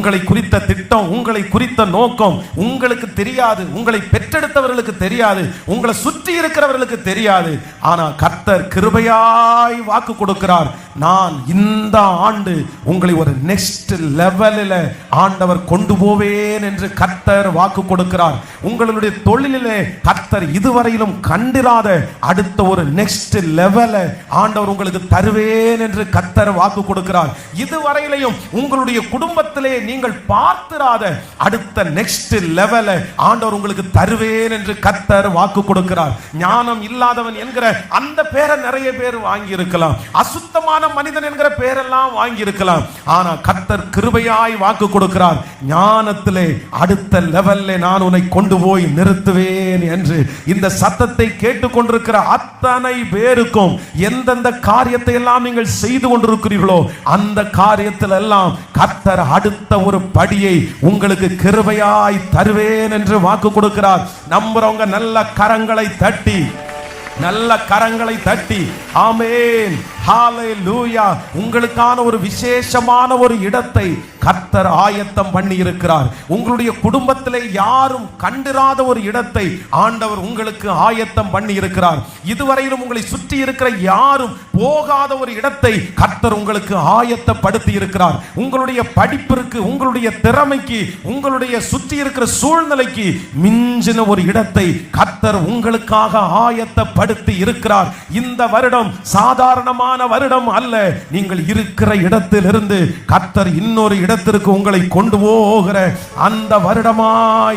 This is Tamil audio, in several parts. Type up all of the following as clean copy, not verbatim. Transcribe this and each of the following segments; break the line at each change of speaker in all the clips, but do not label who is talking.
உங்களை குறித்த திட்டம், உங்களை குறித்த நோக்கம் உங்களுக்கு தெரியாது, உங்களை பெற்றெடுத்தவர்களுக்கு தெரியாது, உங்களை சுற்றி இருக்கிறவர்களுக்கு தெரியாது. ஆனா கர்த்தர் கிருபையாய் வாக்கு கொடுக்கிறார், நான் இந்த ஆண்டு உங்களை ஒரு நெக்ஸ்ட் லெவலில் ஆண்டவர் கொண்டு போவேன் என்று கர்த்தர் வாக்கு கொடுக்கிறார். உங்களுடைய தொழிலிலே கர்த்தர் இதுவரையிலும் கண்டிராத அடுத்த ஒரு நெக்ஸ்ட் லெவலை ஆண்டவர் உங்களுக்கு தருவேன் என்று கர்த்தர் வாக்கு கொடுக்கிறார். இதுவரையிலையும் உங்களுடைய குடும்பத்திலே நீங்கள் பார்த்திராத அடுத்த நெக்ஸ்ட் லெவலை ஆண்டவர் உங்களுக்கு தருவேன் என்று கர்த்தர் வாக்கு கொடுக்கிறார். ஞானம் இல்லாதவன் என்கிற அந்த பேரை நிறைய பேர் வாங்கி இருக்கலாம், அசுத்தமான மனிதன் என்கிற பேரெல்லாம் வாங்கி இருக்கலாம். ஆனா கர்த்தர் கிருபையாய் வாக்கு கொடுக்கிறார், ஞானத்திலே அடுத்த லெவல்ல நான் உன்னை கொண்டு போய் நிறுத்துவேன் என்று. இந்த சத்தத்தை கேட்டுக்கொண்டிருக்கிற அத்தனை பேருக்கும் எந்தெந்த காரியத்தை எல்லாம் நீங்கள் செய்து கொண்டிருக்கிறீர்களோ அந்த காரியத்தில் எல்லாம் கர்த்தர் அடுத்த ஒரு படியை உங்களுக்கு கிருபையாய் தருவேன் என்று வாக்கு கொடுக்கிறார். நம்புறவங்க நல்ல கரங்களை தட்டி ஆமென், ஹalleluya. உங்களுக்கான ஒரு விசேஷமான ஒரு இடத்தை கர்த்தர் ஆயத்தம் பண்ணி இருக்கிறார். உங்களுடைய குடும்பத்திலே யாரும் கண்டிராத ஒரு இடத்தை ஆண்டவர் உங்களுக்கு ஆயத்தம் பண்ணி இருக்கிறார். இதுவரையிலும் உங்களை சுற்றி இருக்கிற யாரும் போகாத ஒரு இடத்தை கர்த்தர் உங்களுக்கு ஆயத்தப்படுத்தி இருக்கிறார். உங்களுடைய படிப்பிற்கு, உங்களுடைய திறமைக்கு, உங்களுடைய சுற்றி இருக்கிற சூழ்நிலைக்கு மிஞ்சின ஒரு இடத்தை கர்த்தர் உங்களுக்காக ஆயத்தப்படுத்தி இருக்கிறார். இந்த வருடம் சாதாரணமான வருடம் அல்ல. நீங்கள் இருக்கிற இடத்திலிருந்து கர்த்தர் இன்னொரு இடத்திற்கு உங்களை கொண்டு போகிற அந்த வருடமா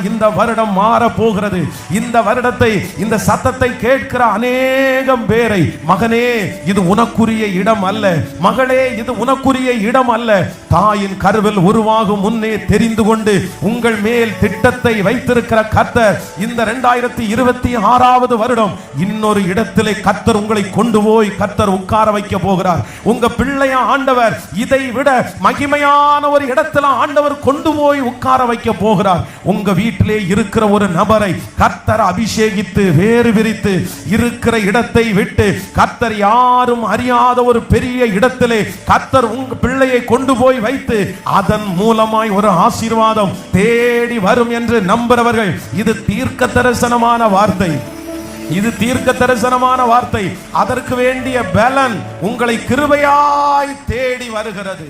இந்த வருடம் மாற போகிறது. இந்த வருடத்தை, இந்த சத்தத்தை கேட்கிற அநேகம் பேரை, மகனே இது உனக்குரிய இடம் அல்ல, மகளே இது உனக்குரிய இடம் அல்ல, தாயின் கருவில் உருவாகும் முன்னே தெரிந்து கொண்டு உங்கள் மேல் திட்டத்தை வைத்திருக்கிற கர்த்தர் இந்த 2026 வருடம் இன்னொரு இடத்திலே கர்த்தர் உங்களை கொண்டு போய் கர்த்தர் உட்கார வைக்க போகிறார். உங்க பிள்ளைய ஆண்டவர் இதை விட மகிமையான ஒரு இடத்துல ஆண்டவர் கொண்டு போய் உட்கார வைக்க போகிறார். உங்க வீட்டிலே இருக்கிற ஒரு நபரை கர்த்தர் அபிஷேகித்து வேறு விரித்து இருக்கிற இடத்தை விட்டு கர்த்தர் யாரும் அறியாத ஒரு பெரிய இடத்திலே கர்த்தர் உங்க பிள்ளையை கொண்டு போய் வைத்து அதன் மூலமாய் ஒரு ஆசீர்வாதம் தேடி வரும் என்று நம்புறவர்கள், இது தீர்க்க தரிசனமான வார்த்தை, இது தீர்க்க தரிசனமான வார்த்தை. அதற்கு வேண்டிய பலன் உங்களை கிருபையாய் தேடி வருகிறது.